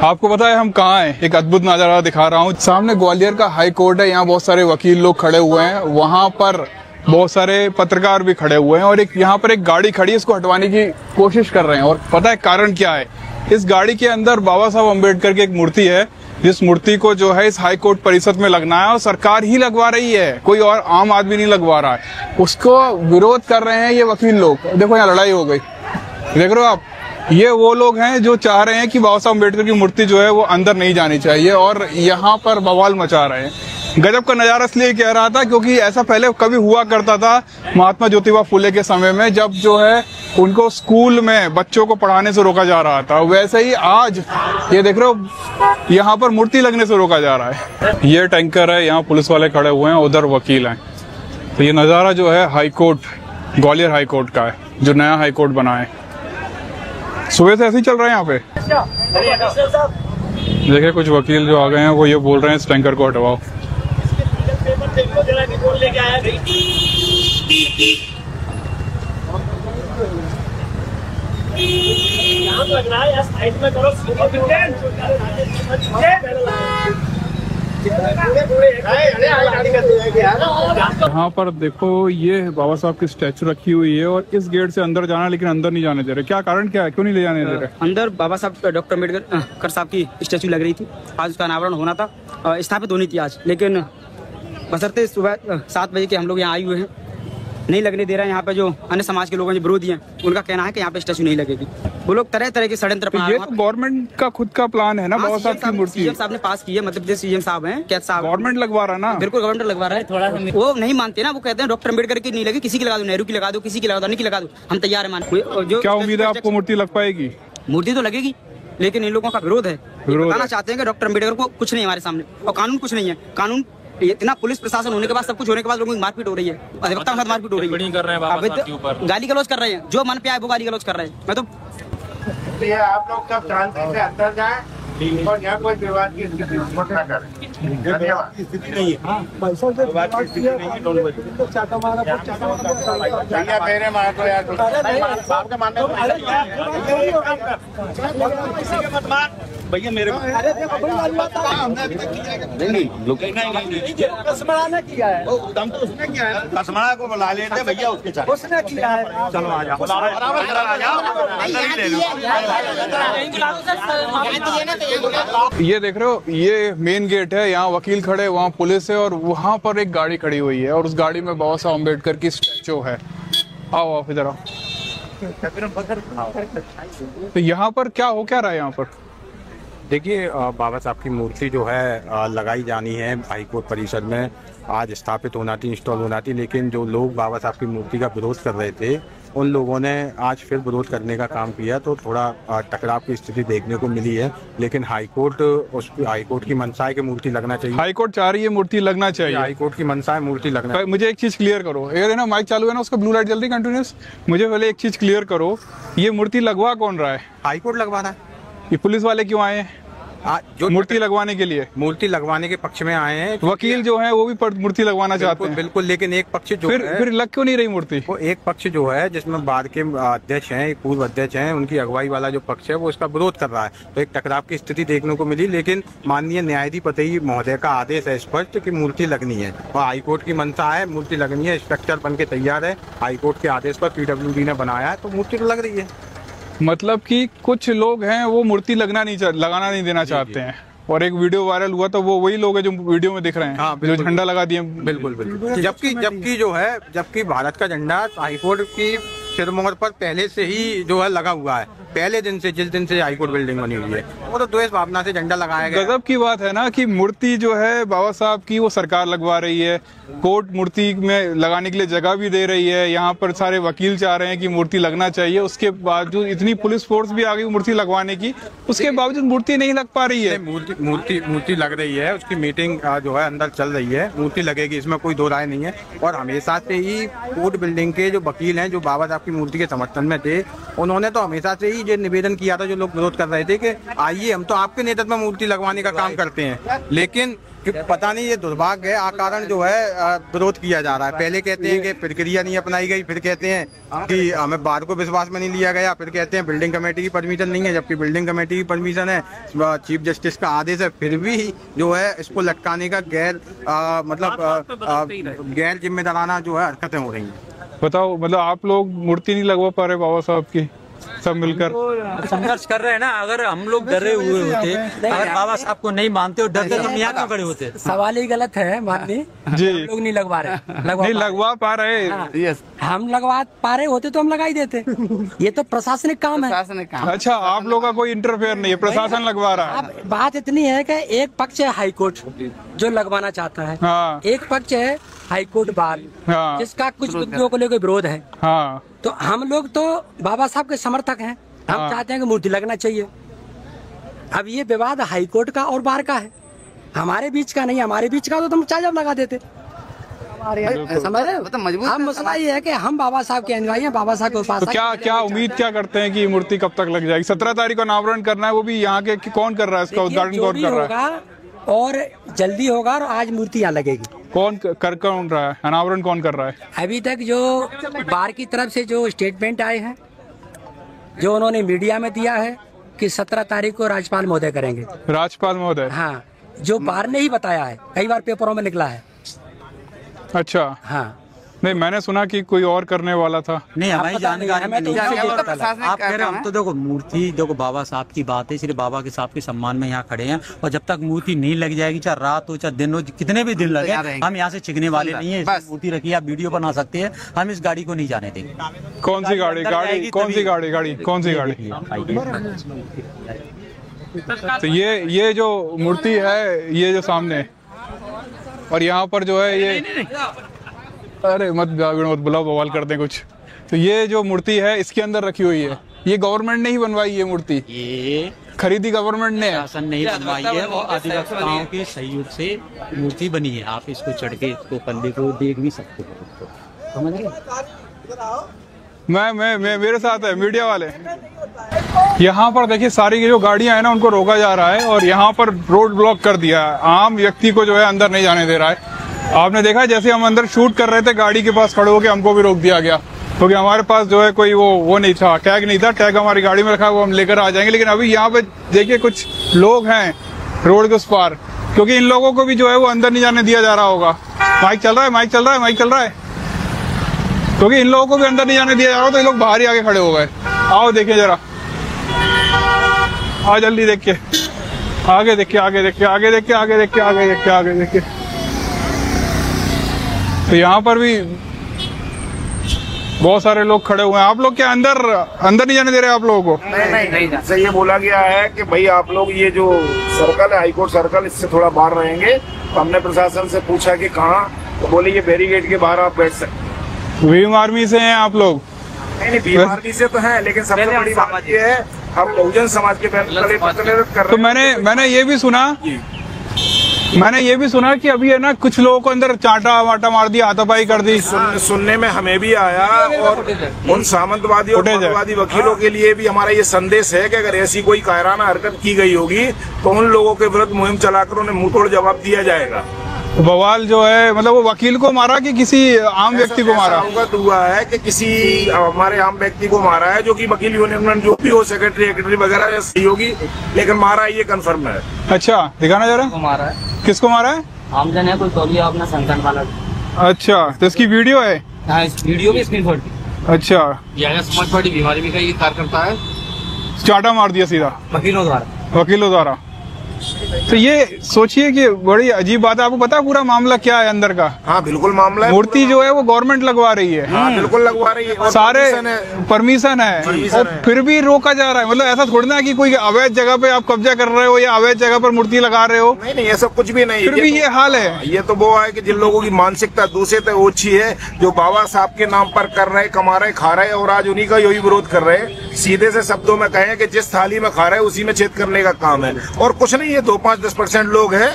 आपको पता है हम कहाँ हैं? एक अद्भुत नजारा दिखा रहा हूँ। सामने ग्वालियर का हाई कोर्ट है, यहाँ बहुत सारे वकील लोग खड़े हुए हैं, वहाँ पर बहुत सारे पत्रकार भी खड़े हुए हैं और एक यहाँ पर एक गाड़ी खड़ी है, इसको हटवाने की कोशिश कर रहे हैं। और पता है कारण क्या है? इस गाड़ी के अंदर बाबा साहब अम्बेडकर की एक मूर्ति है, जिस मूर्ति को जो है इस हाई कोर्ट परिसर में लगना है और सरकार ही लगवा रही है, कोई और आम आदमी नहीं लगवा रहा है। उसको विरोध कर रहे हैं ये वकील लोग। देखो यहाँ लड़ाई हो गई, देख रहे हो आप? ये वो लोग हैं जो चाह रहे हैं कि बाबा साहब अम्बेडकर की मूर्ति जो है वो अंदर नहीं जानी चाहिए और यहाँ पर बवाल मचा रहे हैं। गजब का नजारा इसलिए कह रहा था क्योंकि ऐसा पहले कभी हुआ करता था महात्मा ज्योतिबा फुले के समय में, जब जो है उनको स्कूल में बच्चों को पढ़ाने से रोका जा रहा था। वैसे ही आज ये देख रहे हो यहाँ पर मूर्ति लगने से रोका जा रहा है। ये टैंकर है, यहाँ पुलिस वाले खड़े हुए हैं, उधर वकील हैं। तो ये नजारा जो है high court, Gwalior high court का है, जो नया हाई कोर्ट बना है। सुबह से ऐसे ही चल रहा है यहाँ पे। देखिए कुछ वकील जो आ गए हैं वो ये बोल रहे हैं इस टैंकर को हटवाओ। यहाँ पर देखो ये बाबा साहब की स्टैचू रखी हुई है और इस गेट से अंदर जाना, लेकिन अंदर नहीं जाने दे रहे। क्या कारण क्या है, क्यों नहीं ले जाने दे रहे? अंदर बाबा साहब डॉक्टर अम्बेडकर साहब की स्टैचू लग रही थी, आज उसका अनावरण होना था, स्थापित होनी थी आज, लेकिन बशर्ते सुबह 7 बजे के हम लोग यहाँ आए हुए हैं, नहीं लगने दे रहे हैं। यहाँ पे जो अन्य समाज के लोग हैं, जो विरोधी हैं, उनका कहना है कि यहाँ पे स्टैचू नहीं लगेगी। वो लोग तरह तरह के षड्यंत्र तो ये तो गवर्नमेंट का खुद का प्लान है ना, बाबा साहब की मूर्ति सीएम साहब ने पास की है, मध्य प्रदेश सीएम साहब हैं, कैद साहब। गवर्नमेंट लगवा रहा ना? बिल्कुल गवर्नमेंट लगवा रहा है। थोड़ा वो नहीं मानते ना, वो कहते हैं डॉक्टर अम्बेडकर की नहीं लगी, किसी की लगा दो, नेहरू की लगा दो, किसी की लगा दो, अन्य की लगा दो, हम तैयार है मान। क्या उम्मीद है आपको मूर्ति लग पाएगी? मूर्ति तो लगेगी, लेकिन इन लोगों का विरोध है। बताना चाहते हैं कि डॉक्टर अम्बेडकर को कुछ नहीं हमारे सामने, और कानून कुछ नहीं है। कानून इतना पुलिस प्रशासन होने के बाद, सब कुछ होने के बाद लोगों की मारपीट हो रही है, अधिवक्ता के साथ मारपीट हो रही है, गाली गलौज कर रहे हैं, जो मन पे आए वो गाली गलौज कर रहे हैं। मैं तो आप लोग सब शांति से अंदर जाएं और यहाँ कोई विवाद की स्थिति न करें। धन्यवाद। भैया मेरे मार दो यार, भैया मेरे कसमड़ा को बुला लेते भैया, उसके किया है। चलो आ जाओ, ये देख रहे हो ये मेन गेट है, यहाँ वकील खड़े, वहाँ पुलिस है और वहाँ पर एक गाड़ी खड़ी हुई है और उस गाड़ी में बाबा साहब अम्बेडकर की स्टैचू है। आओ आप इधर आओ। तो यहाँ पर क्या हो क्या रहा है? यहाँ पर देखिए बाबा साहब की मूर्ति जो है लगाई जानी है हाई कोर्ट परिसर में, आज स्थापित होना थी, इंस्टॉल होना थी, लेकिन जो लोग बाबा साहब की मूर्ति का विरोध कर रहे थे, उन लोगों ने आज फिर विरोध करने का काम किया, तो थोड़ा टकराव की स्थिति देखने को मिली है। लेकिन हाई कोर्ट की मंशा है कि मूर्ति लगना चाहिए। हाई कोर्ट चाह रही है मूर्ति लगना चाहिए, हाई कोर्ट की मंशा है मूर्ति लगना चाहिए। मुझे एक चीज क्लियर करो, अगर है ना माइक चालू है ना, उसका ब्लू लाइट जल्दी कंटिन्यूस, मुझे पहले एक चीज क्लियर करो, ये मूर्ति लगवा कौन रहा है? हाई कोर्ट लगवाना है। ये पुलिस वाले क्यों आए हैं? जो मूर्ति लगवाने के लिए, मूर्ति लगवाने के पक्ष में आए हैं। वकील जो है वो भी मूर्ति लगवाना चाहते हैं। बिल्कुल, लेकिन एक पक्ष जो फिर लग क्यों नहीं रही मूर्ति? वो एक पक्ष जो है जिसमें बाद के अध्यक्ष हैं, पूर्व अध्यक्ष हैं, उनकी अगुवाई वाला जो पक्ष है वो इसका विरोध कर रहा है, तो एक टकराव की स्थिति देखने को मिली। लेकिन माननीय न्यायाधीश महोदय का आदेश है स्पष्ट कि मूर्ति लगनी है और हाईकोर्ट की मंशा है, मूर्ति लगनी है, स्ट्रक्चर बन के तैयार है, हाईकोर्ट के आदेश पर PWD ने बनाया है, तो मूर्ति तो लग रही है। मतलब कि कुछ लोग हैं वो मूर्ति लगाना नहीं देना चाहते हैं, और एक वीडियो वायरल हुआ तो वो वही लोग हैं जो वीडियो में दिख रहे हैं। हाँ, जो झंडा लगा दिए। बिल्कुल बिल्कुल। जबकि भारत का झंडा हाईकोर्ट की सिरमौर पर पहले से ही जो है लगा हुआ है, पहले दिन से, जिस दिन से हाईकोर्ट बिल्डिंग बनी हुई है, वो तो द्वेष भावना से झंडा लगाया गया। गजब की बात है ना कि मूर्ति जो है बाबा साहब की वो सरकार लगवा रही है, कोर्ट मूर्ति में लगाने के लिए जगह भी दे रही है, यहाँ पर सारे वकील चाह रहे हैं कि मूर्ति लगना चाहिए, उसके बावजूद इतनी पुलिस फोर्स भी आ गई मूर्ति लगवाने की, उसके बावजूद मूर्ति नहीं लग पा रही है। मूर्ति लग रही है, उसकी मीटिंग जो है अंदर चल रही है, मूर्ति लगेगी, इसमें कोई दो राय नहीं है। और हमेशा से ही कोर्ट बिल्डिंग के जो वकील हैं, जो बाबा साहब साहब की मूर्ति के समर्थन में थे। उन्होंने तो हमेशा से ही ये निवेदन किया था, जो लोग विरोध कर रहे थे, कि आइए हम तो आपके नेतृत्व में मूर्ति लगवाने का काम करते हैं, लेकिन पता नहीं ये दुर्भाग्य है, कारण जो है विरोध किया जा रहा है। पहले कहते हैं कि प्रक्रिया नहीं अपनाई गई, फिर कहते हैं कि हमें बार को विश्वास में नहीं लिया गया, फिर कहते हैं बिल्डिंग कमेटी की परमिशन नहीं है, जबकि बिल्डिंग कमेटी की परमिशन है, चीफ जस्टिस का आदेश है, फिर भी जो है इसको लटकाने का गैर जिम्मेदाराना जो है हरकतें हो रही हैं। बताओ, मतलब आप लोग मूर्ति नहीं लगवा पा रहे बाबा साहब की, सब मिलकर संघर्ष कर रहे हैं ना। अगर हम लोग डरे हुए होते, अगर बाबा साहब को नहीं मानते और डरते, तो हम यहाँ क्यों खड़े होते? सवाल ही गलत है माननीय जी, लोग नहीं लगवा रहे, नहीं लगवा पा रहे। हम लगवा पा रहे होते तो हम लगा ही देते। ये तो प्रशासनिक काम है। अच्छा, आप लोग का कोई इंटरफेयर नहीं है, प्रशासन लगवा रहा है। अब बात इतनी है कि एक पक्ष है हाई कोर्ट जो लगवाना चाहता है, हाँ। एक पक्ष है हाई कोर्ट बार, हाँ। जिसका कुछ मुद्दों को लेकर विरोध है। हाँ। तो हम लोग तो बाबा साहब के समर्थक हैं, हम हाँ। चाहते हैं कि मूर्ति लगना चाहिए। अब ये विवाद हाई कोर्ट का और बार का है, हमारे बीच का नहीं। हमारे बीच का तो हम चाहे जब लगा देते। समझ रहे हो? हम मसला ये है कि हम बाबा साहब के अनुयायी हैं, बाबा साहब के उपासक। तो क्या उम्मीद क्या करते हैं कि ये मूर्ति कब तक लग जाएगी? 17 तारीख को अनावरण करना है, वो भी यहाँ के कौन कर रहा है? इसका उद्घाटन कौन कर रहा है? और जल्दी होगा और आज मूर्ति यहाँ लगेगी। कौन रहा है? अनावरण कौन कर रहा है? अभी तक जो बार की तरफ से जो स्टेटमेंट आए हैं, जो उन्होंने मीडिया में दिया है कि 17 तारीख को राज्यपाल महोदय करेंगे। राज्यपाल महोदय? हाँ, जो बार ने ही बताया है, कई बार पेपरों में निकला है। अच्छा। हाँ, नहीं, मैंने सुना कि कोई और करने वाला था। नहीं, हमारी जानकारी में नहीं। आप कह रहे हैं, हम तो देखो मूर्ति, देखो बाबा साहब की बात है, इसलिए बाबा के साहब के सम्मान में यहाँ खड़े हैं, और जब तक मूर्ति नहीं लग जाएगी, चाहे रात हो चाहे दिन हो, कितने भी दिन लगे, हम यहाँ से चिकने वाले नहीं है। मूर्ति रखी, आप वीडियो बना सकते हैं, हम इस गाड़ी को नहीं जाने देंगे। कौन सी गाड़ी? कौन सी गाड़ी? तो ये जो मूर्ति है, ये जो सामने, और यहाँ पर जो है ये, अरे मत बुलाओ, बवाल करते हैं कुछ। तो ये जो मूर्ति है इसके अंदर रखी हुई है, ये गवर्नमेंट ने ही बनवाई है मूर्ति? ये खरीदी गवर्नमेंट ने? शासन नहीं बनवाई है, वो अधिवक्ताओं के सहयोग से मूर्ति बनी है। आप इसको चढ़ के इसको पल्ले को देख भी सकते हो, समझ रहे? मैं मेरे साथ है मीडिया वाले। यहाँ पर देखिए, सारी जो गाड़ियां हैं ना, उनको रोका जा रहा है और यहाँ पर रोड ब्लॉक कर दिया है। आम व्यक्ति को जो है अंदर नहीं जाने दे रहा है। आपने देखा, जैसे हम अंदर शूट कर रहे थे, गाड़ी के पास खड़े होकर हमको भी रोक दिया गया, क्योंकि हमारे पास जो है कोई वो नहीं था, टैग नहीं था। टैग हमारी गाड़ी में रखा, वो हम लेकर आ जाएंगे। लेकिन अभी यहाँ पे देखिए, कुछ लोग हैं रोड के उस पार, क्योंकि इन लोगों को भी जो है वो अंदर नहीं जाने दिया जा रहा होगा। माइक चल रहा है, क्योंकि इन लोगों को भी अंदर नहीं जाने दिया जा रहा, तो ये लोग बाहर ही आके खड़े हो गए। आओ देखिए जरा, आओ जल्दी देखिए, आगे देखिए। तो यहाँ पर भी बहुत सारे लोग खड़े हुए हैं। आप लोग क्या अंदर नहीं जाने दे रहे आप लोगों को? नहीं। जैसे ये बोला गया है कि भाई आप लोग ये जो सर्कल है, हाईकोर्ट सर्कल, इससे थोड़ा बाहर रहेंगे। तो हमने प्रशासन से पूछा कि कहाँ, तो बोले ये बैरिकेड के बाहर आप बैठ सकते। भीम आर्मी से हैं आप लोग? नहीं, भीम आर्मी से तो है, लेकिन सबसे बड़ी बात ये है, हम बहुजन समाज के कर रहे। तो मैंने ये भी सुना कि अभी है ना, कुछ लोगों को अंदर चाटा वाटा मार दिया, हाथापाई कर दी। सुनने में हमें भी आया, और उन सामंतवादी और मौलवादी वकीलों के लिए भी हमारा ये संदेश है कि अगर ऐसी कोई कायराना हरकत की गई होगी तो उन लोगों के विरुद्ध मुहिम चलाकर उन्हें मुंहतोड़ जवाब दिया जाएगा। बवाल जो है, मतलब वो वकील को मारा कि किसी आम व्यक्ति को मारा? अवगत हुआ है कि किसी हमारे आम व्यक्ति को मारा है, जो कि वकील यूनियन जो भी हो, सेक्रेटरी वगैरह सहयोगी, लेकिन मारा ये कंफर्म है। अच्छा, दिखाना जरा। मारा है? किसको मारा है? आमजन है, कोई तौलिया अपना संगठन वाला। अच्छा, तो इसकी वीडियो है? हाँ, इस वीडियो भी स्क्रीनशॉट। अच्छा, समाजवादी बीमारी भी का ये कार्यकर्ता है, चाटा मार दिया सीधा वकीलों द्वारा। तो ये सोचिए कि बड़ी अजीब बात है। आपको पता है पूरा मामला क्या है अंदर का? हाँ, बिल्कुल मामला है। मूर्ति जो है वो गवर्नमेंट लगवा रही है। हाँ, बिल्कुल लगवा रही है, सारे परमिशन है, और फिर भी रोका जा रहा है। मतलब ऐसा थोड़ी ना कि कोई अवैध जगह पे आप कब्जा कर रहे हो या अवैध जगह पर मूर्ति लगा रहे हो। नहीं, ऐसा कुछ भी नहीं। फिर भी ये हाल है। ये तो वो है कि जिन लोगों की मानसिकता दूषित है, ओछी है, जो बाबा साहब के नाम पर कर रहे, कमा रहे, खा रहे, और आज उन्हीं का यही विरोध कर रहे हैं। सीधे से शब्दों में कहें कि जिस थाली में खा रहे उसी में छेद करने का काम है, और कुछ नहीं। ये 2-5-10% लोग हैं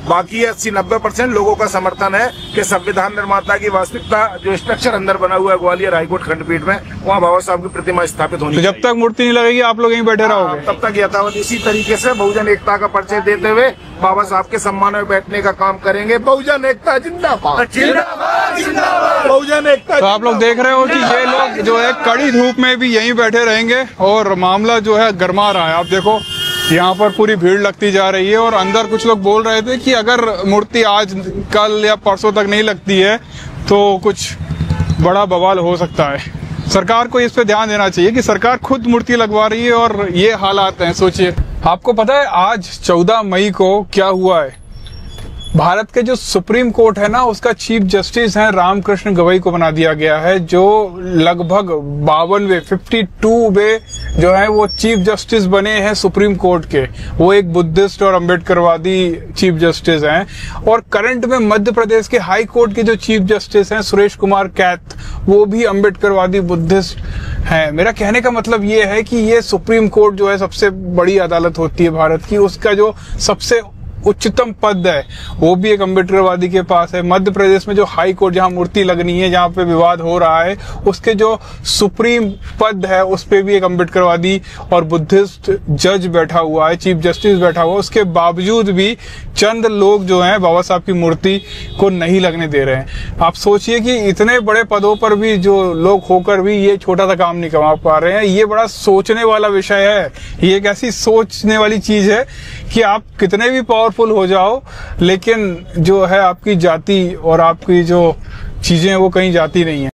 बाकी 80-90% लोगों का समर्थन है कि संविधान निर्माता की वास्तविकता जो स्ट्रक्चर अंदर बना हुआ है ग्वालियर हाईकोर्ट खंडपीठ में, वहाँ बाबा साहब की प्रतिमा स्थापित होनी चाहिए। जब तक मूर्ति नहीं लगेगी आप लोग यहीं बैठे रहोगे? तब तक यथावत इसी तरीके से बहुजन एकता का परिचय देते हुए बाबा साहब के सम्मान में बैठने का काम करेंगे। बहुजन एकता जिंदाबाद, जिंदाबाद, जिंदाबाद, बहुजन एकता। तो आप लोग देख रहे हो कि ये लोग जो है कड़ी धूप में भी यहीं बैठे रहेंगे और मामला जो है गरमा रहा है। आप देखो यहाँ पर पूरी भीड़ लगती जा रही है और अंदर कुछ लोग बोल रहे थे कि अगर मूर्ति आज कल या परसों तक नहीं लगती है तो कुछ बड़ा बवाल हो सकता है। सरकार को इस पे ध्यान देना चाहिए कि सरकार खुद मूर्ति लगवा रही है और ये हालात हैं। सोचिए, आपको पता है आज 14 मई को क्या हुआ है? भारत के जो सुप्रीम कोर्ट है ना, उसका चीफ जस्टिस है रामकृष्ण गवई को बना दिया गया है, जो लगभग 52 जो है वो चीफ जस्टिस बने हैं सुप्रीम कोर्ट के। वो एक बुद्धिस्ट और अम्बेडकरवादी चीफ जस्टिस हैं। और करंट में मध्य प्रदेश के हाई कोर्ट के जो चीफ जस्टिस हैं सुरेश कुमार कैथ, वो भी अम्बेडकरवादी बुद्धिस्ट हैं। मेरा कहने का मतलब ये है कि ये सुप्रीम कोर्ट जो है सबसे बड़ी अदालत होती है भारत की, उसका जो सबसे उच्चतम पद है वो भी एक अम्बेडकरवादी के पास है। मध्य प्रदेश में जो हाई कोर्ट जहां मूर्ति लगनी है, जहां पे विवाद हो रहा है, उसके जो सुप्रीम पद है उस पे भी एक अम्बेडकरवादी और बुद्धिस्ट जज बैठा हुआ है, चीफ जस्टिस बैठा हुआ है। उसके बावजूद भी चंद लोग जो हैं बाबा साहब की मूर्ति को नहीं लगने दे रहे हैं। आप सोचिए कि इतने बड़े पदों पर भी जो लोग होकर भी ये छोटा सा काम नहीं कमा पा रहे हैं। ये बड़ा सोचने वाला विषय है। ये एक ऐसी सोचने वाली चीज है कि आप कितने भी पावरफुल हो जाओ, लेकिन जो है आपकी जाति और आपकी जो चीजें वो कहीं जाती नहीं है।